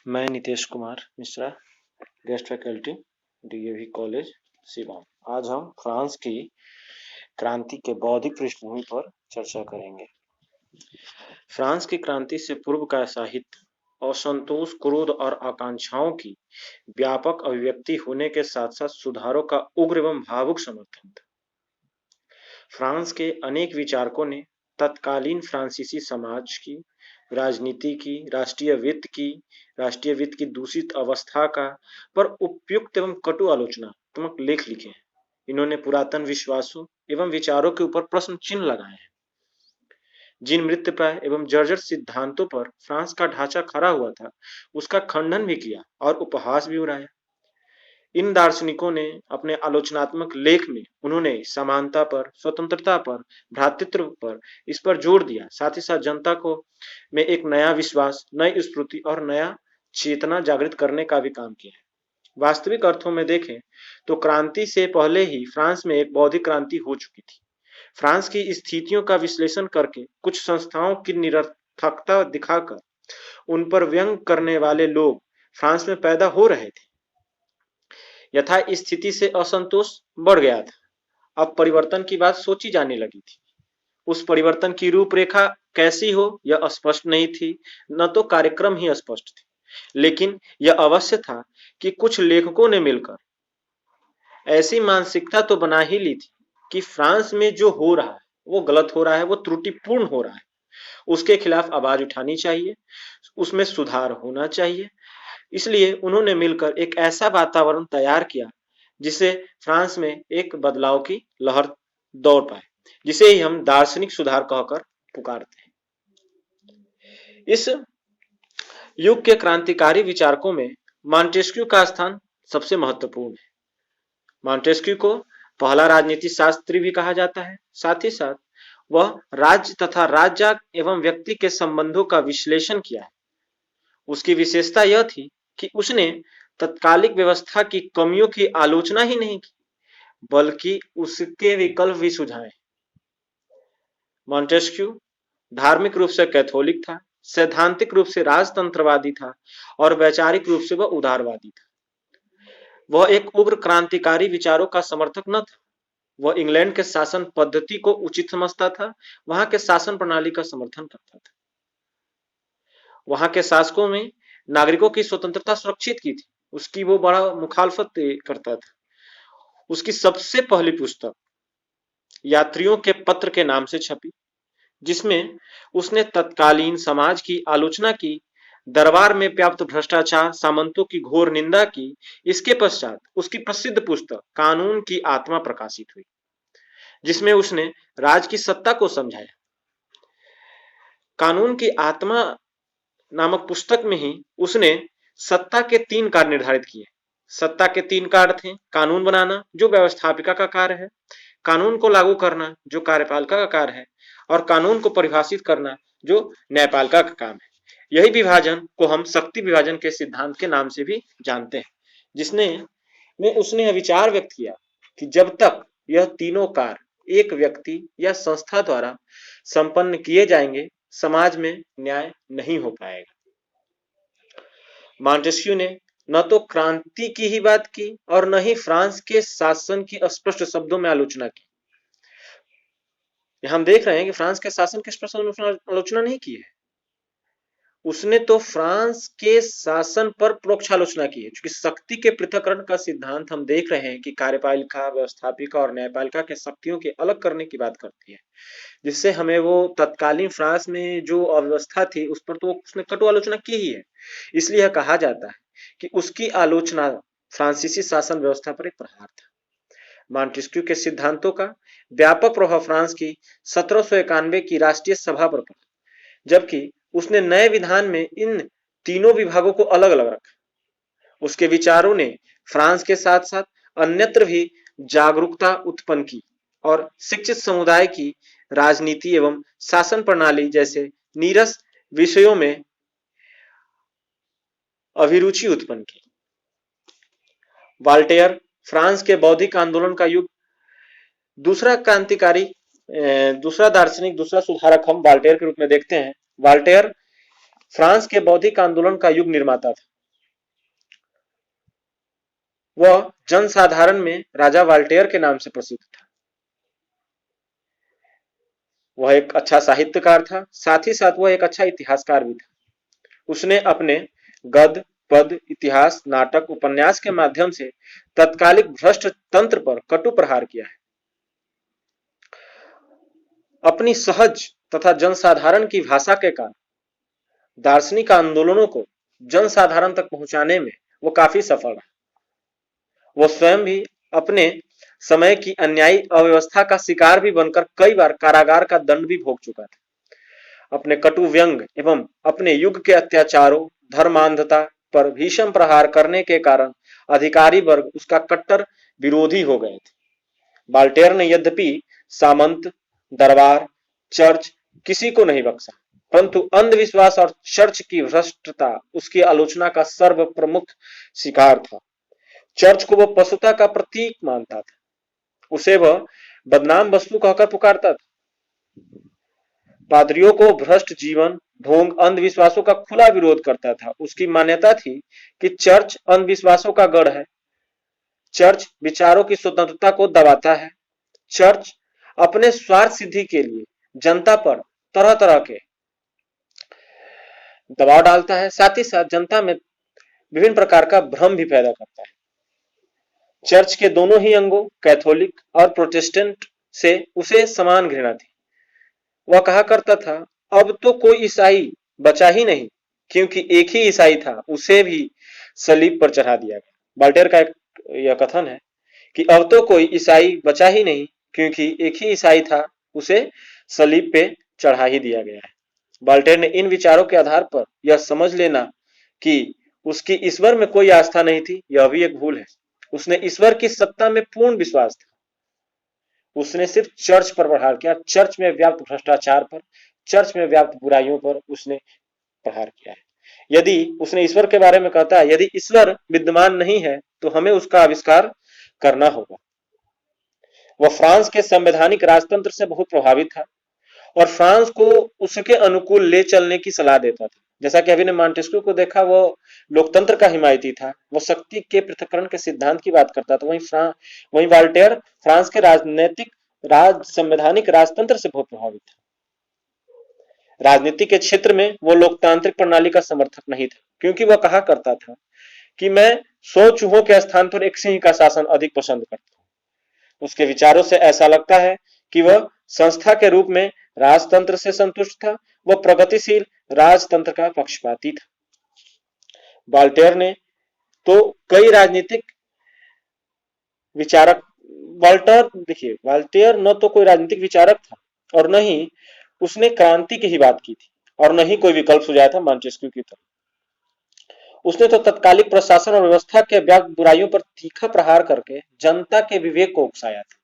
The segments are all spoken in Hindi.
मैं Nitesh Kumar Mishra, guest faculty, DAV college Shillong. आज हम फ्रांस की क्रांति के बौद्धिक पृष्ठभूमि पर चर्चा करेंगे। फ्रांस की क्रांति से पूर्व का साहित्य असंतोष, क्रोध और आकांक्षाओं की व्यापक अभिव्यक्ति होने के साथ साथ सुधारों का उग्र एवं भावुक समर्थन था। फ्रांस के अनेक विचारकों ने तत्कालीन फ्रांसीसी समाज की, राजनीति की, राष्ट्रीय वित्त की दूषित अवस्था का पर उपयुक्त एवं कटु आलोचनात्मक लेख लिखे हैं। इन्होंने पुरातन विश्वासों एवं विचारों के ऊपर प्रश्न चिन्ह लगाए हैं। जिन मृतप्राय एवं जर्जर सिद्धांतों पर फ्रांस का ढांचा खड़ा हुआ था, उसका खंडन भी किया और उपहास भी उड़ाया। इन दार्शनिकों ने अपने आलोचनात्मक लेख में उन्होंने समानता पर, स्वतंत्रता पर, भ्रातृत्व पर इस पर जोर दिया। साथ ही साथ जनता को में एक नया विश्वास, नई स्फूर्ति और नया चेतना जागृत करने का भी काम किया है। वास्तविक अर्थों में देखें तो क्रांति से पहले ही फ्रांस में एक बौद्धिक क्रांति हो चुकी थी। फ्रांस की स्थितियों का विश्लेषण करके कुछ संस्थाओं की निरर्थकता दिखाकर उन पर व्यंग करने वाले लोग फ्रांस में पैदा हो रहे थे। यथा स्थिति से असंतोष बढ़ गया था। अब परिवर्तन की बात सोची जाने लगी थी। उस परिवर्तन की रूपरेखा कैसी हो यह स्पष्ट नहीं थी, न तो कार्यक्रम ही स्पष्ट थे। लेकिन यह अवश्य था कि कुछ लेखकों ने मिलकर ऐसी मानसिकता तो बना ही ली थी कि फ्रांस में जो हो रहा है वो गलत हो रहा है, वो त्रुटिपूर्ण हो रहा है, उसके खिलाफ आवाज उठानी चाहिए, उसमें सुधार होना चाहिए। इसलिए उन्होंने मिलकर एक ऐसा वातावरण तैयार किया जिससे फ्रांस में एक बदलाव की लहर दौड़ पाए, जिसे ही हम दार्शनिक सुधार कहकर पुकारते हैं। इस युग के क्रांतिकारी विचारकों में मॉन्टेस्क्यू का स्थान सबसे महत्वपूर्ण है। मॉन्टेस्क्यू को पहला राजनीति शास्त्री भी कहा जाता है। साथ ही साथ वह राज्य तथा राज्य एवं व्यक्ति के संबंधों का विश्लेषण किया है। उसकी विशेषता यह थी कि उसने तत्कालिक व्यवस्था की कमियों की आलोचना ही नहीं की, बल्कि उसके विकल्प भी सुझाए। मॉन्टेस्क्यू धार्मिक रूप से कैथोलिक था, सैद्धांतिक रूप से राजतंत्रवादी था और वैचारिक रूप से वह उदारवादी था। वह एक उग्र क्रांतिकारी विचारों का समर्थक न था। वह इंग्लैंड के शासन पद्धति को उचित समझता था, वहां के शासन प्रणाली का समर्थन करता था। वहां के शासकों में नागरिकों की स्वतंत्रता सुरक्षित की थी, उसकी वो बड़ा मुखालफत करता था। उसकी सबसे पहली पुस्तक यात्रियों के पत्र के नाम से छपी, जिसमें उसने तत्कालीन समाज की आलोचना की, दरबार में व्याप्त भ्रष्टाचार, सामंतों की घोर निंदा की। इसके पश्चात उसकी प्रसिद्ध पुस्तक कानून की आत्मा प्रकाशित हुई, जिसमें उसने राज की सत्ता को समझाया। कानून की आत्मा नामक पुस्तक में ही उसने सत्ता के 3 कार्य निर्धारित किए। सत्ता के 3 कार्य थे: कानून बनाना, जो व्यवस्थापिका का कार्य है; कानून को लागू करना, जो कार्यपालिका का कार्य है; और कानून को परिभाषित करना, जो न्यायपालिका का काम है। यही विभाजन को हम शक्ति विभाजन के सिद्धांत के नाम से भी जानते हैं, जिसने उसने विचार व्यक्त किया कि जब तक यह तीनों कार्य एक व्यक्ति या संस्था द्वारा संपन्न किए जाएंगे, समाज में न्याय नहीं हो पाएगा। मॉन्टेस्क्यू ने न तो क्रांति की ही बात की और न ही फ्रांस के शासन की स्पष्ट शब्दों में आलोचना की। हम देख रहे हैं कि फ्रांस के शासन के स्पष्ट शब्दों में आलोचना नहीं की है। उसने तो फ्रांस के शासन पर परोक्ष आलोचना की है, क्योंकि शक्ति के पृथक्करण का सिद्धांत हम देख रहे हैं कि कार्यपालिका, व्यवस्थापिका और न्यायपालिका के शक्तियों के अलग करने की बात करती है, जिससे हमें वो तत्कालीन फ्रांस में जो अव्यवस्था थी उस पर तो उसने कटु आलोचना की ही है। इसलिए यह कहा जाता है कि उसकी आलोचना फ्रांसीसी शासन व्यवस्था पर एक प्रहार था। मॉन्टेस्क्यू के सिद्धांतों का व्यापक प्रभाव फ्रांस की 1791 की राष्ट्रीय सभा पर पड़ा, जबकि उसने नए विधान में इन तीनों विभागों को अलग अलग रखा। उसके विचारों ने फ्रांस के साथ साथ अन्यत्र भी जागरूकता उत्पन्न की और शिक्षित समुदाय की राजनीति एवं शासन प्रणाली जैसे नीरस विषयों में अभिरुचि उत्पन्न की। वाल्टेयर फ्रांस के बौद्धिक आंदोलन का युग। दूसरा क्रांतिकारी, दूसरा दार्शनिक, दूसरा सुधारक हम वाल्टेयर के रूप में देखते हैं। वाल्टेयर फ्रांस के बौद्धिक आंदोलन का युग निर्माता था। वह जनसाधारण में राजा वाल्टेयर के नाम से प्रसिद्ध था। वह एक अच्छा साहित्यकार था, साथ ही साथ वह एक अच्छा इतिहासकार भी था। उसने अपने गद्य, पद, इतिहास, नाटक, उपन्यास के माध्यम से तत्कालिक भ्रष्ट तंत्र पर कटु प्रहार किया है। अपनी सहज तथा जनसाधारण की भाषा के कारण दार्शनिक आंदोलनों को जनसाधारण तक पहुंचाने में वो काफी सफल रहा। वो स्वयं भी अपने समय की अन्यायी अव्यवस्था का शिकार भी बनकर कई बार कारागार का दंड भी भोग चुका था। अपने कटु व्यंग एवं अपने युग के अत्याचारों, धर्मांधता पर भीषण प्रहार करने के कारण अधिकारी वर्ग उसका कट्टर विरोधी हो गए थे। वाल्टेयर ने यद्यपि सामंत, दरबार, चर्च किसी को नहीं बख्शा, परंतु अंधविश्वास और चर्च की भ्रष्टता उसकी आलोचना का सर्व प्रमुख शिकार था। चर्च को वह पशुता का प्रतीक मानता था, उसे वह बदनाम वस्तु कहकर पुकारता था। पादरियों को भ्रष्ट जीवन, ढोंग, अंधविश्वासों का खुला विरोध करता था। उसकी मान्यता थी कि चर्च अंधविश्वासों का गढ़ है, चर्च विचारों की स्वतंत्रता को दबाता है, चर्च अपने स्वार्थ सिद्धि के लिए जनता पर तरह तरह के दबाव डालता है, साथ ही साथ जनता में विभिन्न प्रकार का भ्रम भी पैदा करता है। चर्च के दोनों ही अंगों, कैथोलिक और प्रोटेस्टेंट, से उसे समान घृणा थी। वह कहा करता था, अब तो कोई ईसाई बचा ही नहीं, क्योंकि एक ही ईसाई था, उसे भी सलीब पर चढ़ा दिया गया। वाल्टेयर का एक यह कथन है कि अब तो कोई ईसाई बचा ही नहीं, क्योंकि एक ही ईसाई था, उसे सलीब पे चढ़ा ही दिया गया है। वाल्टेयर ने इन विचारों के आधार पर यह समझ लेना कि उसकी ईश्वर में कोई आस्था नहीं थी, यह भी एक भूल है। उसने ईश्वर की सत्ता में पूर्ण विश्वास था। उसने सिर्फ चर्च पर प्रहार किया, चर्च में व्याप्त भ्रष्टाचार पर, चर्च में व्याप्त बुराइयों पर उसने प्रहार किया है। यदि उसने ईश्वर के बारे में कहता है, यदि ईश्वर विद्यमान नहीं है तो हमें उसका आविष्कार करना होगा। वह फ्रांस के संवैधानिक राजतंत्र से बहुत प्रभावित था और फ्रांस को उसके अनुकूल ले चलने की सलाह देता था। जैसा कि अभी ने मॉन्टेस्क्यू को देखा, वो लोकतंत्र का हिमायती था, वो शक्ति के पृथक्करण के सिद्धांत की बात करता था। वहीं वाल्टेयर फ्रांस के संवैधानिक राजतंत्र से बहुत प्रभावित था। राजनीति के क्षेत्र में वो लोकतांत्रिक प्रणाली का समर्थक नहीं था, क्योंकि वह कहा करता था कि मैं 100 चूहों के स्थान पर एक सिंह का शासन अधिक पसंद करता हूं। उसके विचारों से ऐसा लगता है कि वह संस्था के रूप में राजतंत्र से संतुष्ट था, वह प्रगतिशील राजतंत्र का पक्षपाती था। वाल्टेयर ने तो कई राजनीतिक विचारक वाल्टेयर न तो कोई राजनीतिक विचारक था और न ही उसने क्रांति की ही बात की थी और न ही कोई विकल्प सुझाया था मॉन्टेस्क्यू की तरह। उसने तो तत्कालिक प्रशासन और व्यवस्था के व्याप्त बुराइयों पर तीखा प्रहार करके जनता के विवेक को उकसाया था।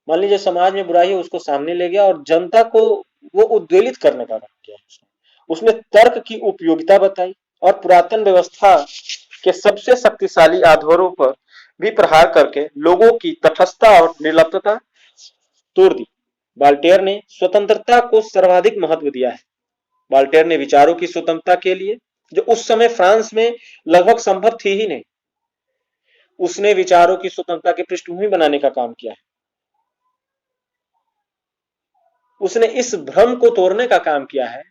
मान लीजिए समाज में बुराई है, उसको सामने ले गया और जनता को वो उद्वेलित करने का काम किया। उसने तर्क की उपयोगिता बताई और पुरातन व्यवस्था के सबसे शक्तिशाली आधारों पर भी प्रहार करके लोगों की तटस्थता और निर्लिप्तता तोड़ दी। वाल्टेयर ने स्वतंत्रता को सर्वाधिक महत्व दिया है। वाल्टेयर ने विचारों की स्वतंत्रता के लिए, जो उस समय फ्रांस में लगभग संभव थी ही नहीं, उसने विचारों की स्वतंत्रता की पृष्ठभूमि बनाने का काम किया है। उसने इस भ्रम को तोड़ने का काम किया है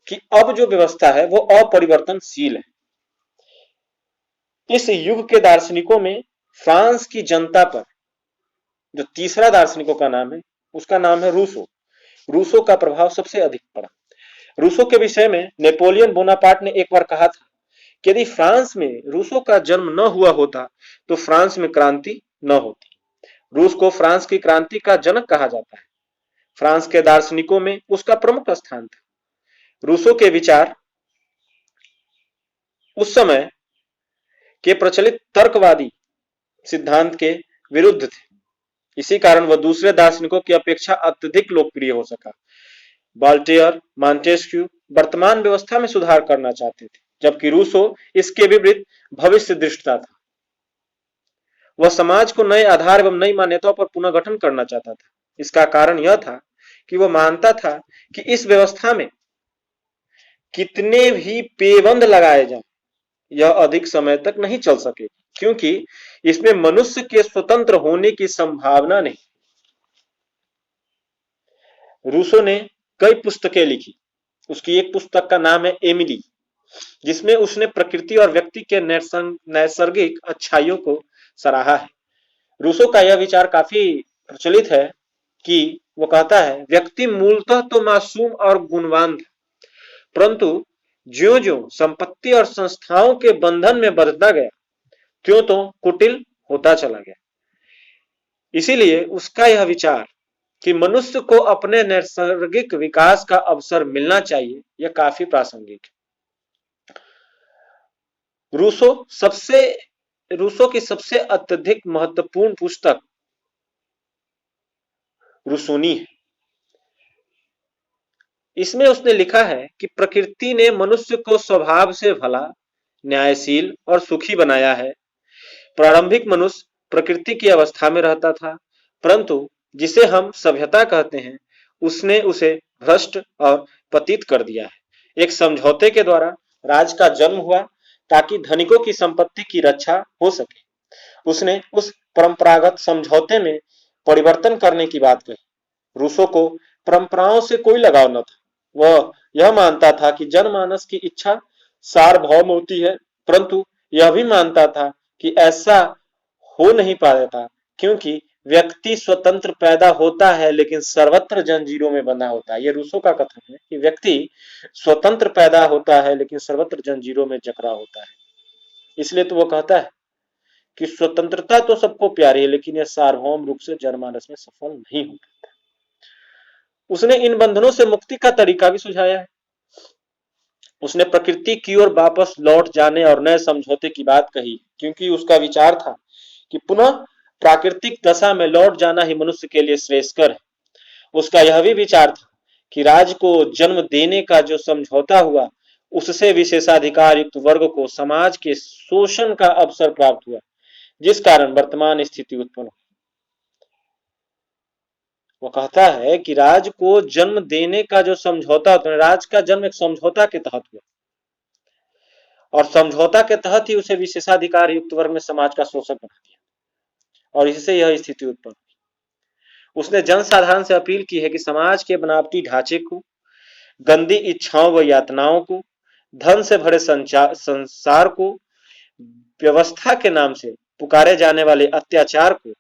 कि अब जो व्यवस्था है वो अपरिवर्तनशील है। इस युग के दार्शनिकों में फ्रांस की जनता पर जो तीसरा दार्शनिकों का नाम है, उसका नाम है रूसो। रूसो का प्रभाव सबसे अधिक पड़ा। रूसो के विषय में नेपोलियन बोनापार्ट ने एक बार कहा था कि यदि फ्रांस में रूसो का जन्म न हुआ होता तो फ्रांस में क्रांति न होती। रूस को फ्रांस की क्रांति का जनक कहा जाता है। फ्रांस के दार्शनिकों में उसका प्रमुख स्थान था। रूसो के विचार उस समय के प्रचलित तर्कवादी सिद्धांत के विरुद्ध थे। इसी कारण वह दूसरे दार्शनिकों की अपेक्षा अत्यधिक लोकप्रिय हो सका। वाल्टेयर, मॉन्टेस्क्यू वर्तमान व्यवस्था में सुधार करना चाहते थे, जबकि रूसो इसके विपरीत भविष्य दृष्टा था। वह समाज को नए आधार एवं नई मान्यताओं पर पुनर्गठन करना चाहता था। इसका कारण यह था कि वह मानता था कि इस व्यवस्था में कितने भी पेबंद लगाए जाएं, यह अधिक समय तक नहीं चल सकेगी। क्योंकि इसमें मनुष्य के स्वतंत्र होने की संभावना नहीं। रूसो ने कई पुस्तकें लिखी। उसकी एक पुस्तक का नाम है एमिली, जिसमें उसने प्रकृति और व्यक्ति के नैसर्गिक अच्छाइयों को सराहा है। रूसो का यह विचार काफी प्रचलित है कि वो कहता है, व्यक्ति मूलतः तो मासूम और गुणवान था, परंतु ज्यो ज्यो संपत्ति और संस्थाओं के बंधन में बंधता गया, त्यों तो कुटिल होता चला गया। इसीलिए उसका यह विचार कि मनुष्य को अपने नैसर्गिक विकास का अवसर मिलना चाहिए, यह काफी प्रासंगिक है। रूसो की सबसे अत्यधिक महत्वपूर्ण पुस्तक रूसोनी है। इसमें उसने लिखा है कि प्रकृति ने मनुष्य को स्वभाव से भला, न्यायशील और सुखी बनाया है। प्रारंभिक मनुष्य प्रकृति की अवस्था में रहता था, परंतु जिसे हम सभ्यता कहते हैं, उसने उसे भ्रष्ट और पतित कर दिया है। एक समझौते के द्वारा राज का जन्म हुआ ताकि धनिकों की संपत्ति की रक्षा हो सके। उसने उस परंपरागत समझौते में परिवर्तन करने की बात कही। रूसो को परंपराओं से कोई लगाव न था। वह यह मानता था कि जनमानस की इच्छा सार्वभौम होती है, परंतु यह भी मानता था कि ऐसा हो नहीं पाता, क्योंकि व्यक्ति स्वतंत्र पैदा होता है लेकिन सर्वत्र जंजीरों में बंधा होता है। यह रूसो का कथन है कि व्यक्ति स्वतंत्र पैदा होता है लेकिन सर्वत्र जंजीरों में जकड़ा होता है। इसलिए तो वो कहता है कि स्वतंत्रता तो सबको प्यारी है, लेकिन यह सार्वभौम रूप से जनमानस में सफल नहीं हो पाता। उसने इन बंधनों से मुक्ति का तरीका भी सुझाया है। उसने प्रकृति की ओर वापस लौट जाने और नए समझौते की बात कही, क्योंकि उसका विचार था कि पुनः प्राकृतिक दशा में लौट जाना ही मनुष्य के लिए श्रेयस्कर है। उसका यह भी विचार था कि राज को जन्म देने का जो समझौता हुआ, उससे विशेषाधिकार युक्त वर्ग को समाज के शोषण का अवसर प्राप्त हुआ, जिस कारण वर्तमान स्थिति उत्पन्न हुई। वो कहता है कि राज को जन्म देने का जो समझौता होता है, राज का जन्म एक समझौता के तहत हुआ, और समझौता के तहत ही उसे विशेषाधिकार युक्त वर्ग में समाज का शोषक बना दिया, और इससे यह स्थिति उत्पन्न हुई। उसने जनसाधारण से अपील की है कि समाज के बनावटी ढांचे को, गंदी इच्छाओं व यातनाओं को, धन से भरे संसार को, व्यवस्था के नाम से पुकारे जाने वाले अत्याचार को,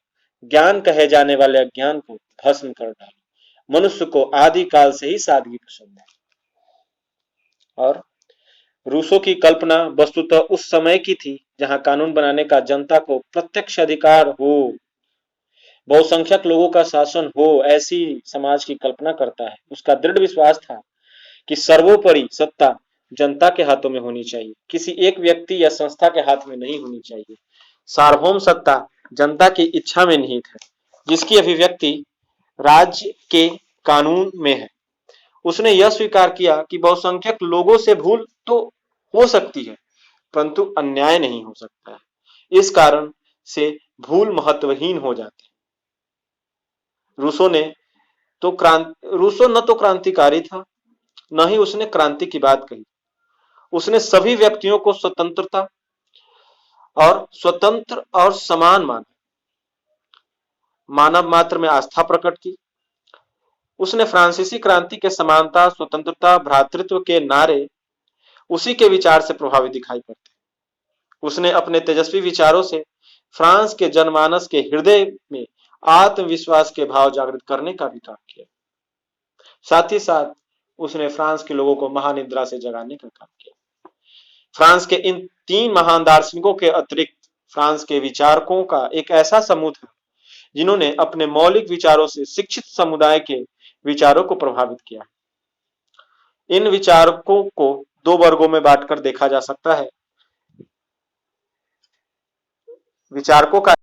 ज्ञान कहे जाने वाले अज्ञान को भस्म कर डालो। मनुष्य को आदि काल से ही सादगी पसंद है। और रूसो की कल्पना वस्तुतः उस समय की थी जहां कानून बनाने का जनता को प्रत्यक्ष अधिकार हो, बहुसंख्यक लोगों का शासन हो, ऐसी समाज की कल्पना करता है। उसका दृढ़ विश्वास था कि सर्वोपरि सत्ता जनता के हाथों में होनी चाहिए, किसी एक व्यक्ति या संस्था के हाथ में नहीं होनी चाहिए। सार्वभौम सत्ता जनता की इच्छा में निहित है, जिसकी अभिव्यक्ति राज्य के कानून में है। उसने यह स्वीकार किया कि बहुसंख्यक लोगों से भूल तो हो सकती है, परंतु अन्याय नहीं हो सकता है। इस कारण से भूल महत्वहीन हो जाती है। रूसो न तो क्रांतिकारी था, न ही उसने क्रांति की बात कही। उसने सभी व्यक्तियों को स्वतंत्र और समान माना, मानव मात्र में आस्था प्रकट की। उसने फ्रांसीसी क्रांति के समानता, स्वतंत्रता, भ्रातृत्व के नारे उसी के विचार से प्रभावित दिखाई पड़ते। उसने अपने तेजस्वी विचारों से फ्रांस के जनमानस के हृदय में आत्मविश्वास के भाव जागृत करने का भी काम किया। साथ ही साथ उसने फ्रांस के लोगों को महानिद्रा से जगाने का काम किया। फ्रांस के इन तीन महान दार्शनिकों के अतिरिक्त फ्रांस के विचारकों का एक ऐसा समूह था जिन्होंने अपने मौलिक विचारों से शिक्षित समुदाय के विचारों को प्रभावित किया। इन विचारकों को दो वर्गों में बांटकर देखा जा सकता है। विचारकों का